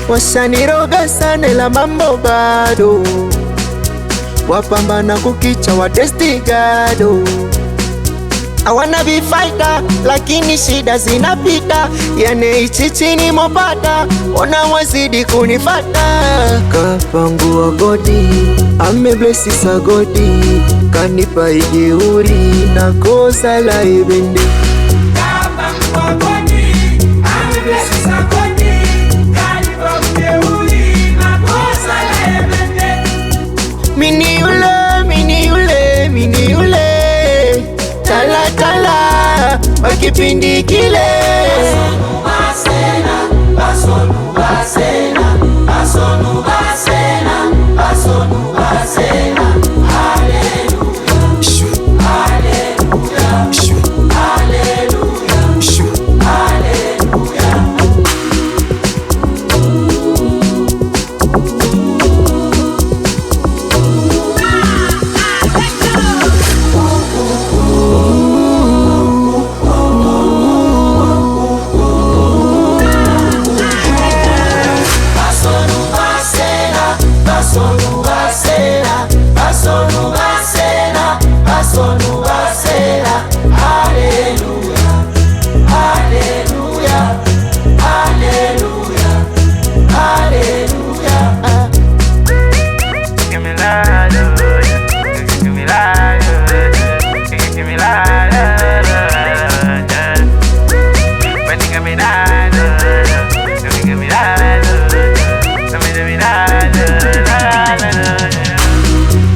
Washaniroga sana la mambo bado, wapambana kukicha wa destigado. I wanna be fighter, lakini shida zinapita. Yani ichi chini mopata, ona wazidi kunifata. Kapangua godi, ameblesi sa godi, kanipa ijeuri na kosa la ibende. Kapangua godi, ameblesi sa godi, kanipa ijeuri na kosa la ibende. Mini yule tala tala wakipindi kile. Asonu basena, asonu basena, asonu basena, asonu basena. Hallelujah, hallelujah, hallelujah, hallelujah. Asonu basena, asonu basena, asonu basena. Hallelujah, hallelujah, hallelujah, hallelujah. Give me love, give me love, give me love, when you give me love, give me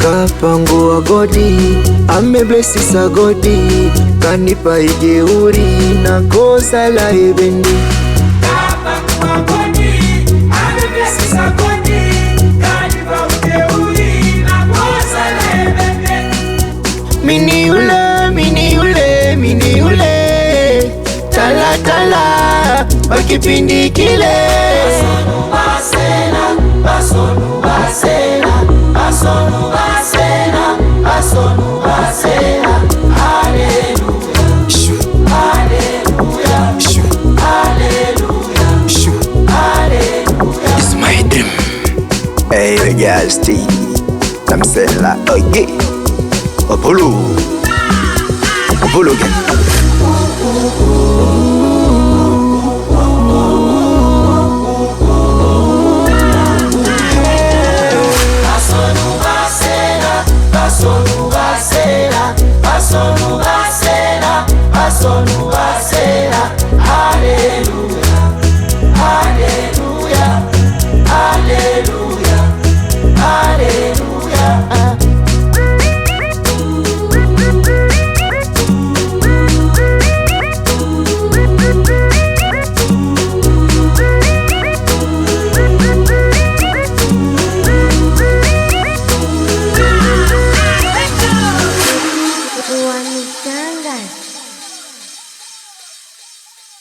Kapangua godi, ameblesi sa godi, kanipa ijeuri na kosa la ibende. Kapangua godi, ameblesi sa godi, kanipa ijeuri na kosa la ibende. Mini yule tala tala wakipindi kile. Asonu basena, asonu basena, asonu basena, asonu basena. Hallelujah, hallelujah, hallelujah, hallelujah. It's my dream. Hey, girls, I'm saying like, oh yeah, Apollo.